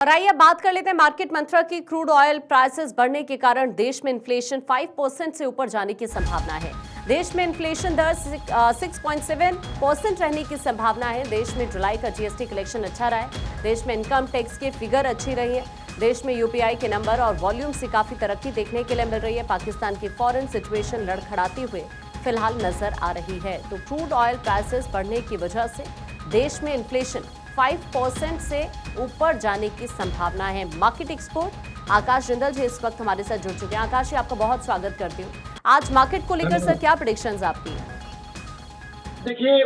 और आइए अब बात कर लेते हैं मार्केट मंत्रा की। क्रूड ऑयल प्राइसेस बढ़ने के कारण देश में इन्फ्लेशन 5% से ऊपर जाने की संभावना है। देश में इन्फ्लेशन दर 6.7% रहने की संभावना है। देश में जुलाई का जीएसटी कलेक्शन अच्छा रहा है। देश में इनकम टैक्स की फिगर अच्छी रही है। देश में यूपीआई के नंबर और वॉल्यूम से काफी तरक्की देखने के लिए मिल रही है। पाकिस्तान की फॉरेन सिचुएशन लड़खड़ाती हुए फिलहाल नजर आ रही है। तो क्रूड ऑयल प्राइसेस बढ़ने की वजह से देश में इन्फ्लेशन 5% से ऊपर जाने की संभावना है। मार्केट एक्सपर्ट आकाश जिंदल जी इस वक्त हमारे साथ जुड़ चुके हैं। आकाश जी, आपका बहुत स्वागत करती हूँ। आज मार्केट को लेकर सर क्या प्रेडिक्शंस आपकी? देखिए,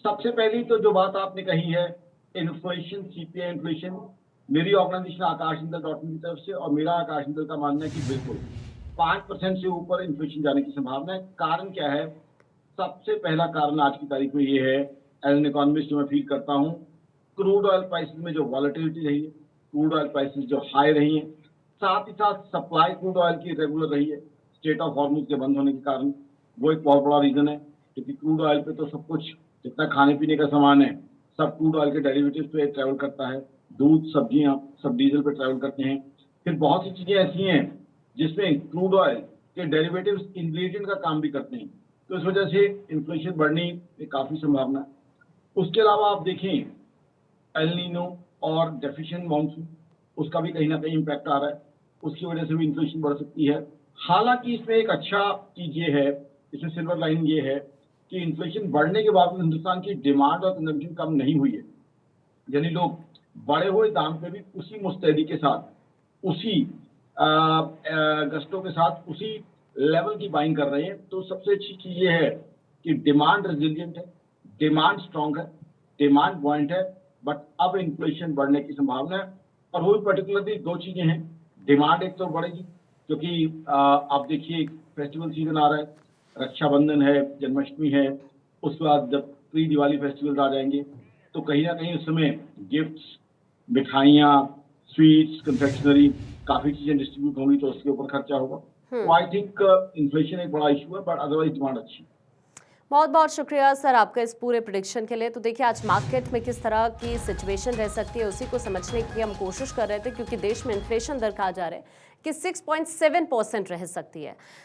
सबसे पहली तो जो बात आपने कही है इन्फ्लेशन, सीपीआई इन्फ्लेशन, मेरी ऑर्गेनाइजेशन आकाश जिंदल .in की तरफ से और मेरा आकाश जिंदल का मानना है कि बिल्कुल 5% से ऊपर इन्फ्लेशन जाने की संभावना है। कारण क्या है? सबसे पहला कारण आज की तारीख में ये है, एज एन इकोनॉमिस्ट जो मैं फील करता हूँ, क्रूड ऑयल प्राइसेस में जो वॉलेटिलिटी रही है, क्रूड ऑयल प्राइसेस जो हाई रही है, साथ ही साथ सप्लाई क्रूड ऑयल की रेगुलर रही है स्टेट ऑफ हॉर्मुज के बंद होने के कारण। वो एक बहुत बड़ा रीजन है, क्योंकि क्रूड ऑयल पे तो सब कुछ, जितना खाने पीने का सामान है, सब क्रूड ऑयल के डेरिवेटिव्स पे ट्रैवल करता है। दूध, सब्जियां, सब डीजल पे ट्रैवल करते हैं। फिर बहुत सी चीजें ऐसी हैं जिसमें क्रूड ऑयल के डेरिवेटिव्स इंग्रेडिएंट का काम भी करते हैं। तो इस वजह से इन्फ्लेशन बढ़ने की काफी संभावना है। उसके अलावा आप देखें, एल नीनो और डेफिशिएंट मॉनसून, उसका भी कहीं ना कहीं इम्पैक्ट आ रहा है। उसकी वजह से भी इन्फ्लेशन बढ़ सकती है। हालांकि इसमें एक अच्छा चीज ये है, इसमें सिल्वर लाइन ये है कि इन्फ्लेशन बढ़ने के बावजूद हिंदुस्तान की डिमांड और कंजम्पशन कम नहीं हुई है। यानी लोग बढ़े हुए दाम पे भी उसी मुस्तैदी के साथ, उसी गस्टों के साथ, उसी लेवल की बाइंग कर रहे हैं। तो सबसे अच्छी चीज ये है कि डिमांड रेजिलियंट है, डिमांड स्ट्रांग है, डिमांड बॉइंट है, बट अब इन्फ्लेशन बढ़ने की संभावना है। और वो भी पर्टिकुलरली दो चीजें हैं। डिमांड एक तो बढ़ेगी क्योंकि आप देखिए फेस्टिवल सीजन आ रहा है, रक्षाबंधन है, जन्माष्टमी है, उसके बाद जब प्री दिवाली फेस्टिवल्स आ जाएंगे तो कहीं ना कहीं उस समय गिफ्ट्स, मिठाइयाँ, स्वीट्स, कन्फेक्शनरी, काफी चीजें डिस्ट्रीब्यूट होंगी, तो उसके ऊपर खर्चा होगा। तो आई थिंक इन्फ्लेशन एक बड़ा इशू है, बट अदरवाइज डिमांड अच्छी है। बहुत बहुत शुक्रिया सर आपका इस पूरे प्रेडिक्शन के लिए। तो देखिए आज मार्केट में किस तरह की सिचुएशन रह सकती है उसी को समझने की हम कोशिश कर रहे थे, क्योंकि देश में इन्फ्लेशन दर कहा जा रहा है कि 6.7% रह सकती है।